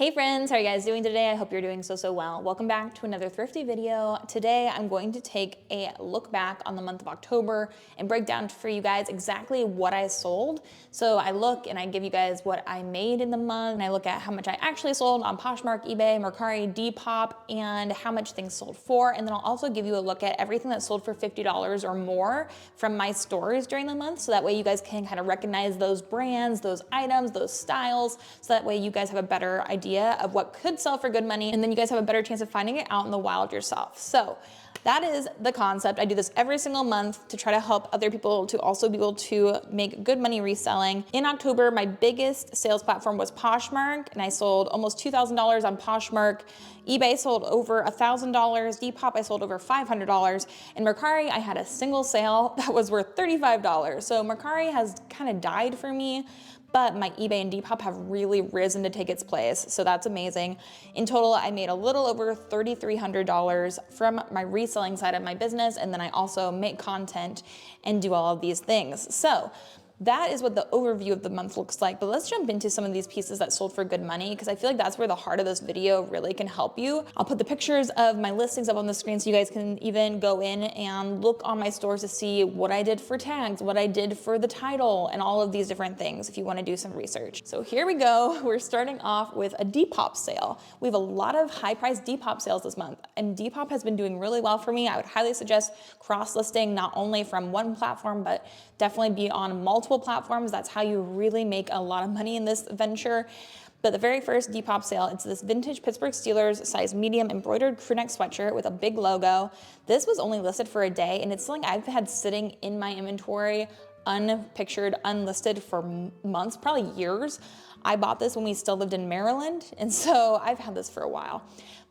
Hey friends, how are you guys doing today? I hope you're doing so well. Welcome back to another thrifty video. Today I'm going to take a look back on the month of October and break down for you guys exactly what I sold. So I look and I give you guys what I made in the month, and I look at how much I actually sold on Poshmark, eBay, Mercari, Depop, and how much things sold for. And then I'll also give you a look at everything that sold for $50 or more from my stores during the month. So that way you guys can kind of recognize those brands, those items, those styles. So that way you guys have a better idea of what could sell for good money, and then you guys have a better chance of finding it out in the wild yourself. So that is the concept. I do this every single month to try to help other people to also be able to make good money reselling. In October, my biggest sales platform was Poshmark, and I sold almost $2,000 on Poshmark. eBay sold over $1,000. Depop, I sold over $500. And Mercari, I had a single sale that was worth $35. So Mercari has kind of died for me, but my eBay and Depop have really risen to take its place. So that's amazing. In total, I made a little over $3,300 from my reselling side of my business. And then I also make content and do all of these things. So that is what the overview of the month looks like. But let's jump into some of these pieces that sold for good money, because I feel like that's where the heart of this video really can help you. I'll put the pictures of my listings up on the screen so you guys can even go in and look on my stores to see what I did for tags, what I did for the title, and all of these different things if you want to do some research. So here we go. We're starting off with a Depop sale. We have a lot of high-priced Depop sales this month, and Depop has been doing really well for me. I would highly suggest cross-listing, not only from one platform, but definitely be on multiple platforms. That's how you really make a lot of money in this venture. But the very first Depop sale, it's this vintage Pittsburgh Steelers size medium embroidered crew neck sweatshirt with a big logo. This was only listed for a day, and it's something I've had sitting in my inventory, unpictured, unlisted for months, probably years. I bought this when we still lived in Maryland, and so I've had this for a while.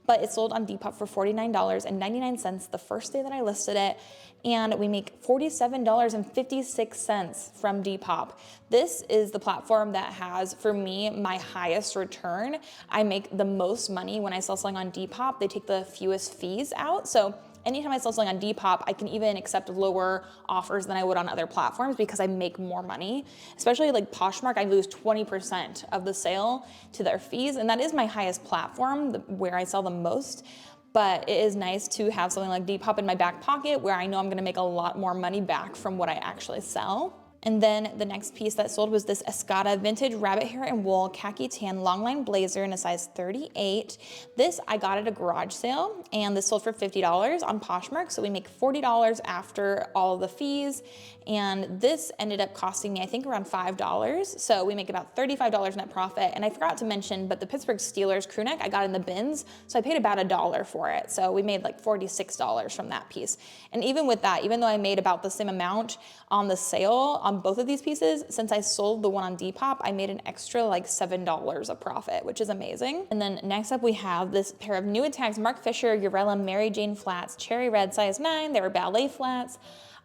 But it sold on Depop for $49.99 the first day that I listed it, and we make $47.56 from Depop. This is the platform that has, for me, my highest return. I make the most money when I sell something on Depop. They take the fewest fees out, so anytime I sell something on Depop, I can even accept lower offers than I would on other platforms because I make more money. Especially like Poshmark, I lose 20% of the sale to their fees, and that is my highest platform where I sell the most. But it is nice to have something like Depop in my back pocket where I know I'm gonna make a lot more money back from what I actually sell. And then the next piece that sold was this Escada vintage rabbit hair and wool khaki tan longline blazer in a size 38. This I got at a garage sale, and this sold for $50 on Poshmark. So we make $40 after all of the fees. And this ended up costing me, I think, around $5. So we make about $35 net profit. And I forgot to mention, but the Pittsburgh Steelers crew neck I got in the bins. So I paid about $1 for it. So we made like $46 from that piece. And even with that, even though I made about the same amount on the sale on both of these pieces, since I sold the one on Depop, I made an extra like $7 of profit, which is amazing. And then next up, we have this pair of new tags, Mark Fisher Urella Mary Jane flats, cherry red size 9. They were ballet flats.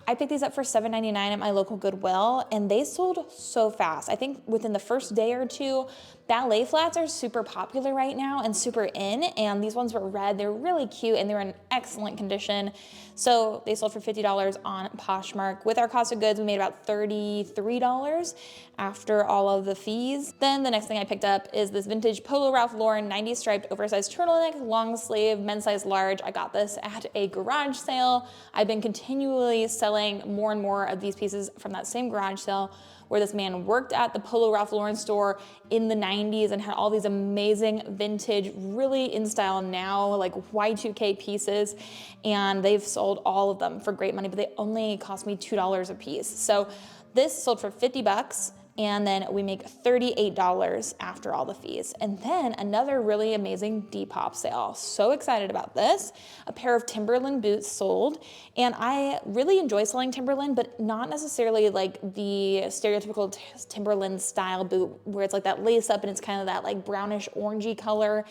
I picked these up for $7.99 at my local Goodwill, and they sold so fast. I think within the first day or two, ballet flats are super popular right now and super in, and these ones were red. They're really cute, and they're in excellent condition. So they sold for $50 on Poshmark. With our cost of goods, we made about $33 after all of the fees. Then the next thing I picked up is this vintage Polo Ralph Lauren 90 striped oversized turtleneck, long sleeve, men's size large. I got this at a garage sale. I've been continually selling more and more of these pieces from that same garage sale where this man worked at the Polo Ralph Lauren store in the 90s and had all these amazing vintage, really in style now, like Y2K pieces. And they've sold all of them for great money, but they only cost me $2 a piece. So this sold for 50 bucks. And then we make $38 after all the fees. And then another really amazing Depop sale. So excited about this. A pair of Timberland boots sold. And I really enjoy selling Timberland, but not necessarily like the stereotypical Timberland style boot where it's like that lace up and it's kind of that like brownish orangey color.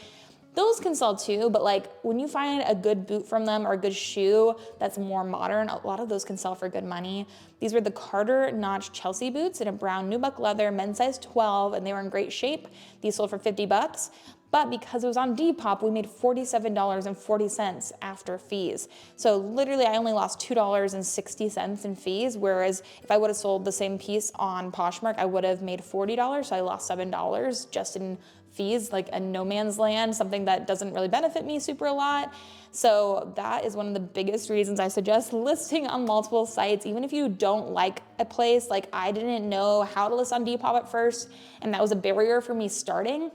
Those can sell too, but like when you find a good boot from them or a good shoe that's more modern, a lot of those can sell for good money. These were the Carter Notch Chelsea boots in a brown nubuck leather, men's size 12, and they were in great shape. These sold for 50 bucks. But because it was on Depop, we made $47.40 after fees. So literally I only lost $2.60 in fees, whereas if I would have sold the same piece on Poshmark, I would have made $40, so I lost $7 just in fees, like a no man's land, something that doesn't really benefit me super a lot. So that is one of the biggest reasons I suggest listing on multiple sites, even if you don't like a place. Like I didn't know how to list on Depop at first, and that was a barrier for me starting.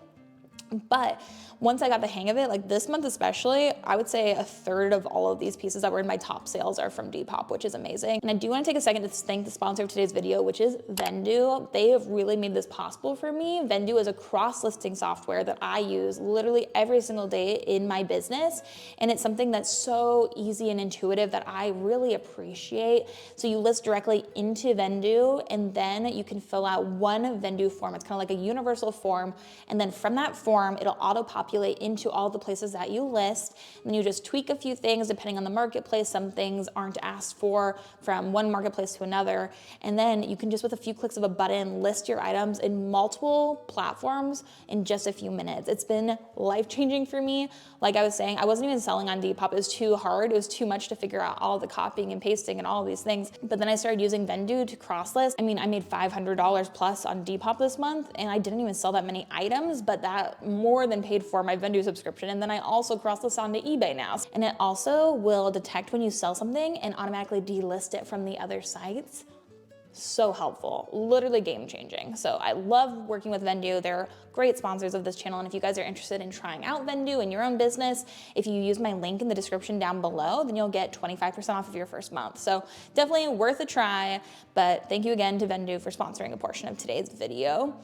But once I got the hang of it, like this month especially, I would say a third of all of these pieces that were in my top sales are from Depop, which is amazing. And I do want to take a second to thank the sponsor of today's video, which is Vendoo. They have really made this possible for me. Vendoo is a cross-listing software that I use literally every single day in my business. And it's something that's so easy and intuitive that I really appreciate. So you list directly into Vendoo, and then you can fill out one Vendoo form. It's kind of like a universal form. And then from that form, it'll auto-populate into all the places that you list. And then you just tweak a few things depending on the marketplace. Some things aren't asked for from one marketplace to another. And then you can just, with a few clicks of a button, list your items in multiple platforms in just a few minutes. It's been life-changing for me. Like I was saying, I wasn't even selling on Depop. It was too hard. It was too much to figure out all the copying and pasting and all of these things. But then I started using Vendoo to cross-list. I mean, I made $500 plus on Depop this month, and I didn't even sell that many items, but that more than paid for my Vendoo subscription. And then I also cross-list onto eBay now. And it also will detect when you sell something and automatically delist it from the other sites. So helpful, literally game changing. So I love working with Vendoo. They're great sponsors of this channel. And if you guys are interested in trying out Vendoo in your own business, if you use my link in the description down below, then you'll get 25% off of your first month. So definitely worth a try. But thank you again to Vendoo for sponsoring a portion of today's video.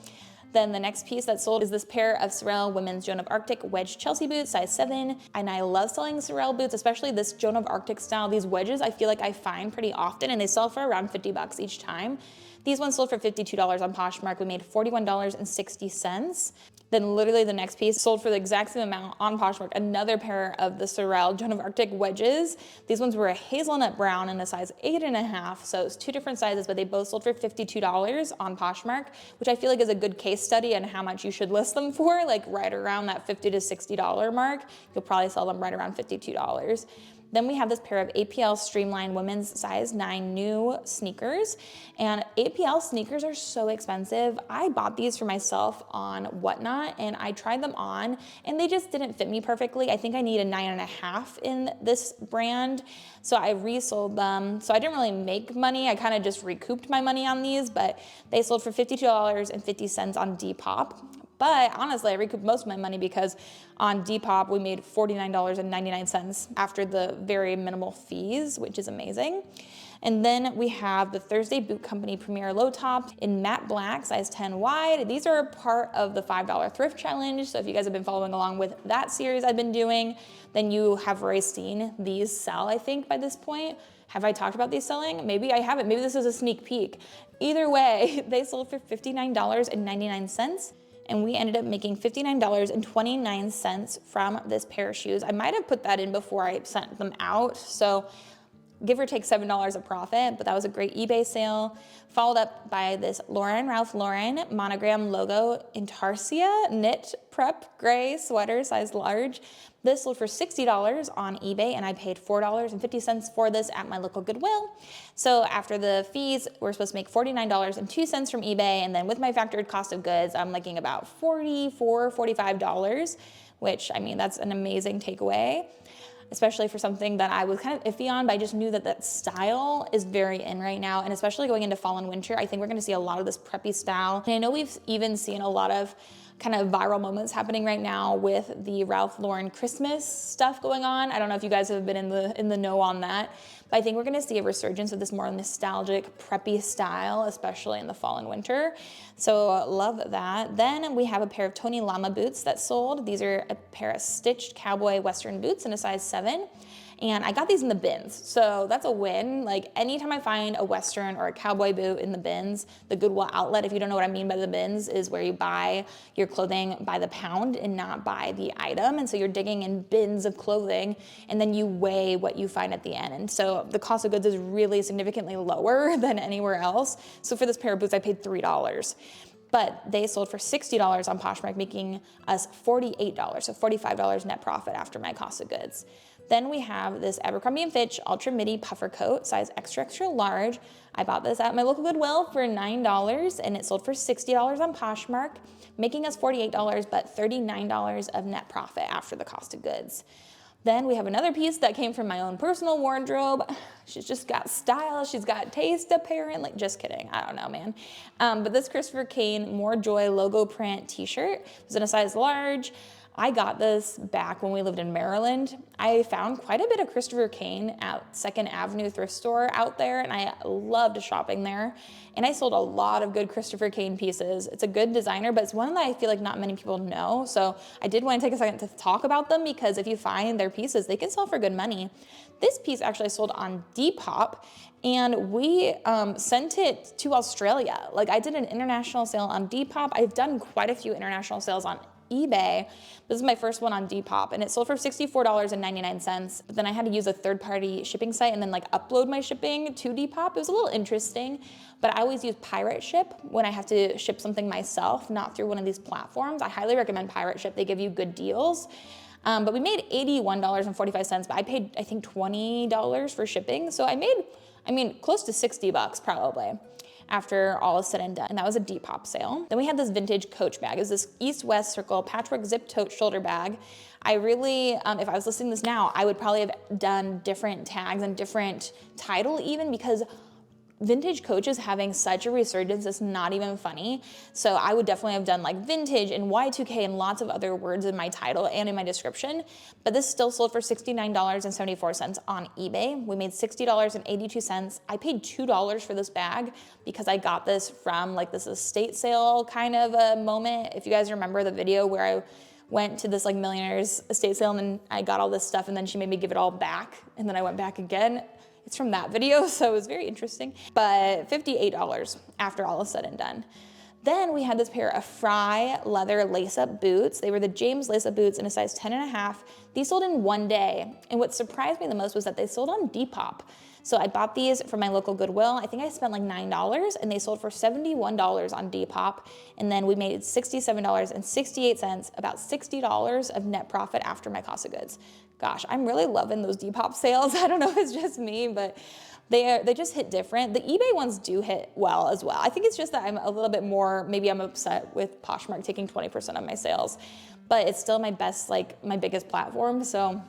Then the next piece that sold is this pair of Sorel women's Joan of Arctic wedge Chelsea boots, size 7. And I love selling Sorel boots, especially this Joan of Arctic style. These wedges I feel like I find pretty often, and they sell for around 50 bucks each time. These ones sold for $52 on Poshmark. We made $41.60. Then literally the next piece sold for the exact same amount on Poshmark, another pair of the Sorel Joan of Arctic wedges. These ones were a hazelnut brown in a size 8.5, so it's two different sizes, but they both sold for $52 on Poshmark, which I feel like is a good case study on how much you should list them for, like right around that $50 to $60 mark. You'll probably sell them right around $52. Then we have this pair of APL Streamline women's size 9 new sneakers. And APL sneakers are so expensive. I bought these for myself on Whatnot, and I tried them on, and they just didn't fit me perfectly. I think I need a 9.5 in this brand. So I resold them. So I didn't really make money. I kind of just recouped my money on these, but they sold for $52.50 on Depop. But honestly, I recouped most of my money because on Depop, we made $49.99 after the very minimal fees, which is amazing. And then we have the Thursday Boot Company Premier Low Top in matte black, size 10 wide. These are a part of the $5 thrift challenge. So if you guys have been following along with that series I've been doing, then you have already seen these sell, I think, by this point. Have I talked about these selling? Maybe I haven't. Maybe this is a sneak peek. Either way, they sold for $59.99. And we ended up making $59.29 from this pair of shoes. I might have put that in before I sent them out, so give or take $7 of profit, but that was a great eBay sale. Followed up by this Ralph Lauren monogram logo Intarsia knit prep gray sweater, size large. This sold for $60 on eBay, and I paid $4.50 for this at my local Goodwill. So after the fees, we're supposed to make $49.02 from eBay, and then with my factored cost of goods, I'm looking about $44, $45, which, I mean, that's an amazing takeaway, especially for something that I was kind of iffy on, but I just knew that that style is very in right now, and especially going into fall and winter, I think we're gonna see a lot of this preppy style. And I know we've even seen a lot of kind of viral moments happening right now with the Ralph Lauren Christmas stuff going on. I don't know if you guys have been in the know on that, but I think we're gonna see a resurgence of this more nostalgic, preppy style, especially in the fall and winter. So love that. Then we have a pair of Tony Lama boots that sold. These are a pair of stitched cowboy Western boots in a size 7. And I got these in the bins, so that's a win. Like anytime I find a Western or a cowboy boot in the bins, the Goodwill outlet, if you don't know what I mean by the bins, is where you buy your clothing by the pound and not by the item. And so you're digging in bins of clothing, and then you weigh what you find at the end. And so the cost of goods is really significantly lower than anywhere else. So for this pair of boots, I paid $3. But they sold for $60 on Poshmark, making us $48, so $45 net profit after my cost of goods. Then we have this Abercrombie & Fitch Ultra Midi Puffer Coat, size extra, extra large. I bought this at my local Goodwill for $9 and it sold for $60 on Poshmark, making us $48, but $39 of net profit after the cost of goods. Then we have another piece that came from my own personal wardrobe. She's just got style, she's got taste apparently. Just kidding, I don't know, man. But this Christopher Kane More Joy logo print t-shirt was in a size large. I got this back when we lived in Maryland. I found quite a bit of Christopher Kane at 2nd Avenue thrift store out there, and I loved shopping there. And I sold a lot of good Christopher Kane pieces. It's a good designer, but it's one that I feel like not many people know. So I did want to take a second to talk about them, because if you find their pieces, they can sell for good money. This piece actually sold on Depop, and we sent it to Australia. Like, I did an international sale on Depop. I've done quite a few international sales on eBay. This is my first one on Depop, and it sold for $64.99. But then I had to use a third-party shipping site and then like upload my shipping to Depop. It was a little interesting, but I always use Pirate Ship when I have to ship something myself, not through one of these platforms. I highly recommend Pirate Ship. They give you good deals. But we made $81.45, but I paid, I think, $20 for shipping. So I made, close to $60 probably, after all is said and done. And that was a Depop sale. Then we had this vintage Coach bag. It's this East-West Circle patchwork zip tote shoulder bag. I really, if I was listing this now, I would probably have done different tags and different title even, because vintage Coach is having such a resurgence, it's not even funny. So I would definitely have done like vintage and Y2K and lots of other words in my title and in my description. But this still sold for $69.74 on eBay. We made $60.82. I paid $2 for this bag because I got this from like this estate sale kind of a moment. If you guys remember the video where I went to this like millionaire's estate sale and then I got all this stuff and then she made me give it all back and then I went back again. It's from that video, so it was very interesting. But $58 after all is said and done. Then we had this pair of Frye leather lace-up boots. They were the James lace-up boots in a size 10.5. These sold in one day. And what surprised me the most was that they sold on Depop. So I bought these from my local Goodwill. I think I spent like $9 and they sold for $71 on Depop. And then we made $67.68, about $60 of net profit after my cost of goods. Gosh, I'm really loving those Depop sales. I don't know if it's just me, but they just hit different. The eBay ones do hit well as well. I think it's just that I'm a little bit more, maybe I'm upset with Poshmark taking 20% of my sales, but it's still my best, like my biggest platform. So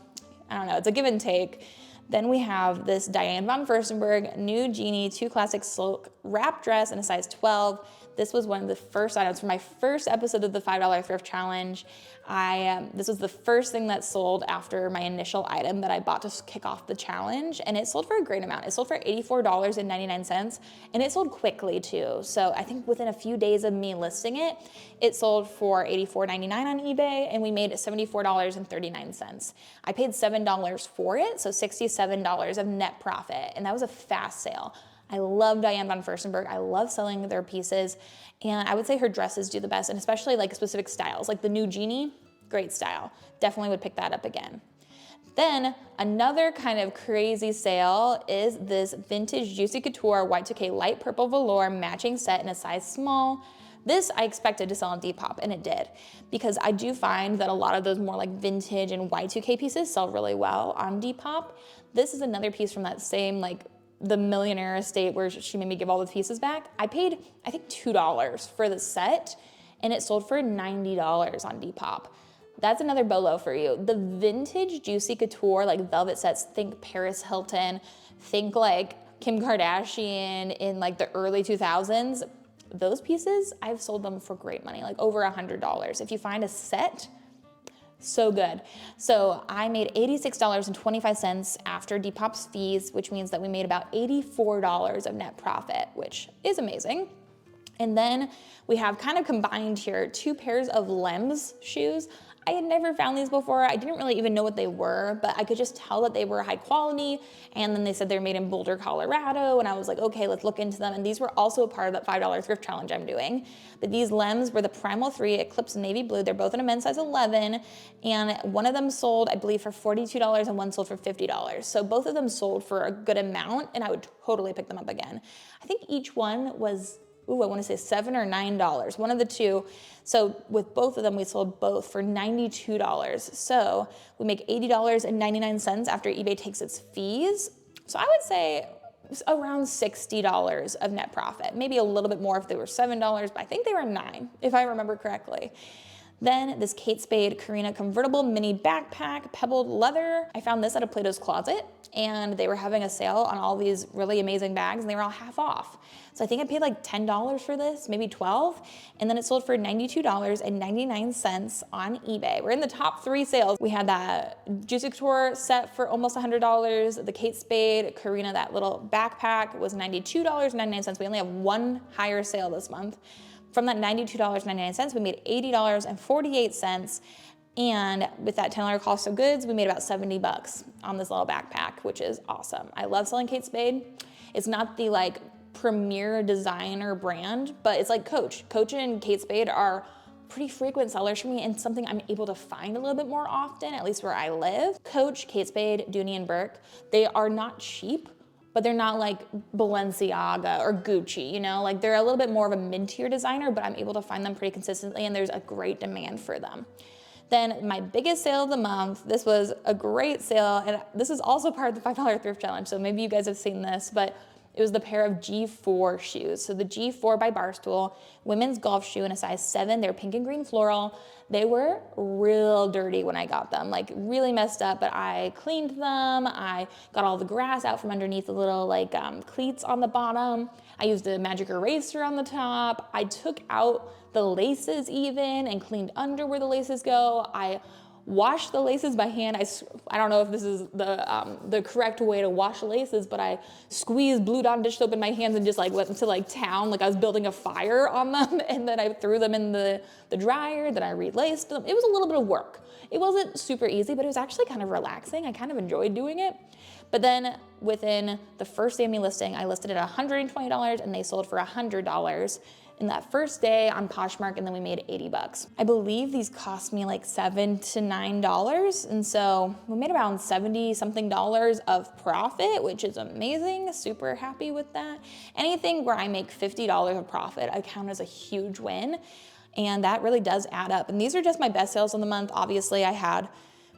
I don't know, it's a give and take. Then we have this Diane von Furstenberg New Genie 2 Classic Silk Wrap Dress in a size 12. This was one of the first items for my first episode of the $5 Thrift Challenge. This was the first thing that sold after my initial item that I bought to kick off the challenge, and it sold for a great amount. It sold for $84.99, and it sold quickly too. So I think within a few days of me listing it, it sold for $84.99 on eBay, and we made $74.39. I paid $7 for it, so $67 of net profit, and that was a fast sale. I love Diane von Furstenberg. I love selling their pieces. And I would say her dresses do the best, and especially like specific styles. Like the New Genie, great style. Definitely would pick that up again. Then another kind of crazy sale is this vintage Juicy Couture Y2K light purple velour matching set in a size small. This I expected to sell on Depop, and it did, because I do find that a lot of those more like vintage and Y2K pieces sell really well on Depop. This is another piece from that same like the millionaire estate where she made me give all the pieces back. I paid, I think, $2 for the set, and it sold for $90 on Depop. That's another bolo for you. The vintage Juicy Couture, like velvet sets, think Paris Hilton, think like Kim Kardashian in like the early 2000s. Those pieces, I've sold them for great money, like over $100. If you find a set, so good. So I made $86.25 after Depop's fees, which means that we made about $84 of net profit, which is amazing. And then we have kind of combined here 2 pairs of Lems shoes. I had never found these before. I didn't really even know what they were, but I could just tell that they were high quality. And then they said they're made in Boulder, Colorado. And I was like, okay, let's look into them. And these were also a part of that $5 thrift challenge I'm doing. But these Lems were the Primal 3 Eclipse Navy Blue. They're both in a men's size 11. And one of them sold, I believe, for $42 and one sold for $50. So both of them sold for a good amount, and I would totally pick them up again. I think each one was I want to say $7 or $9, one of the two. So with both of them, we sold both for $92. So we make $80.99 after eBay takes its fees. So I would say around $60 of net profit, maybe a little bit more if they were $7, but I think they were $9, if I remember correctly. Then this Kate Spade Karina convertible mini backpack, pebbled leather. I found this at a Plato's Closet, and they were having a sale on all these really amazing bags, and they were all half off. So I think I paid like $10 for this, maybe 12, and then it sold for $92.99 on eBay. We're in the top 3 sales. We had that Juicy Couture set for almost $100. The Kate Spade Karina, that little backpack, was $92.99. We only have one higher sale this month. From that $92.99, we made $80.48. And with that $10 cost of goods, we made about 70 bucks on this little backpack, which is awesome. I love selling Kate Spade. It's not the like premier designer brand, but it's like Coach. Coach and Kate Spade are pretty frequent sellers for me and something I'm able to find a little bit more often, at least where I live. Coach, Kate Spade, Dooney and Burke, they are not cheap, but they're not like Balenciaga or Gucci, you know? Like they're a little bit more of a mid-tier designer, but I'm able to find them pretty consistently and there's a great demand for them. Then my biggest sale of the month, this was a great sale, and this is also part of the $5 thrift challenge, so maybe you guys have seen this, but it was the pair of G4 shoes. So the G4 by Barstool, women's golf shoe in a size 7. They're pink and green floral. They were real dirty when I got them, like really messed up, but I cleaned them. I got all the grass out from underneath the little like cleats on the bottom. I used a magic eraser on the top. I took out the laces even and cleaned under where the laces go. I washed the laces by hand. I don't know if this is the correct way to wash laces, but I squeezed Blue Dawn dish soap in my hands and just like went into like town, like I was building a fire on them, and then I threw them in the dryer, then I relaced them. It was a little bit of work. It wasn't super easy, but it was actually kind of relaxing. I kind of enjoyed doing it. But then within the first day of me listing, I listed it at $120 and they sold for $100 in that first day on Poshmark, and then we made 80 bucks. I believe these cost me like $7 to $9, and so we made around 70 something dollars of profit, which is amazing. Super happy with that. Anything where I make $50 of profit, I count as a huge win, and that really does add up. And these are just my best sales of the month. Obviously, I had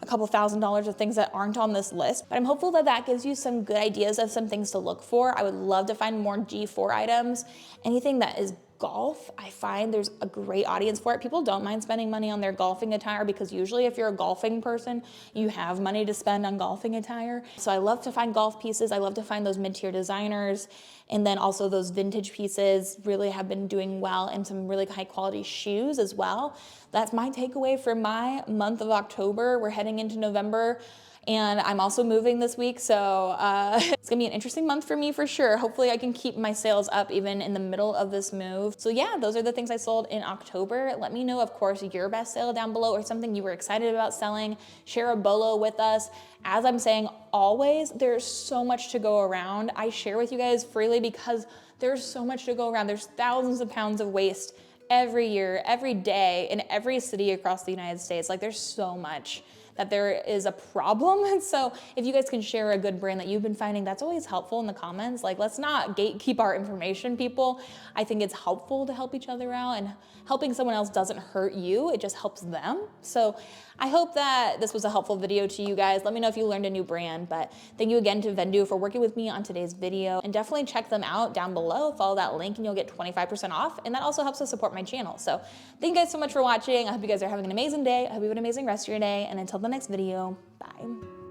a couple $1,000s of things that aren't on this list, but I'm hopeful that that gives you some good ideas of some things to look for. I would love to find more G4 items. Anything that is golf, I find there's a great audience for it. People don't mind spending money on their golfing attire because usually if you're a golfing person, you have money to spend on golfing attire. So I love to find golf pieces. I love to find those mid-tier designers. And then also those vintage pieces really have been doing well, and some really high quality shoes as well. That's my takeaway for my month of October. We're heading into November. And I'm also moving this week, so it's gonna be an interesting month for me for sure. Hopefully I can keep my sales up even in the middle of this move. So yeah, those are the things I sold in October. Let me know, of course, your best sale down below or something you were excited about selling. Share a bolo with us. As I'm saying always, there's so much to go around. I share with you guys freely because there's so much to go around. There's thousands of pounds of waste every year, every day, in every city across the United States. Like there's so much that there is a problem. And so if you guys can share a good brand that you've been finding, that's always helpful in the comments. Like let's not gatekeep our information, people. I think it's helpful to help each other out, and helping someone else doesn't hurt you, it just helps them. So I hope that this was a helpful video to you guys. Let me know if you learned a new brand, but thank you again to Vendoo for working with me on today's video, and definitely check them out down below. Follow that link and you'll get 25% off, and that also helps us support my channel. So thank you guys so much for watching. I hope you guys are having an amazing day. I hope you have an amazing rest of your day, and until the next video, bye.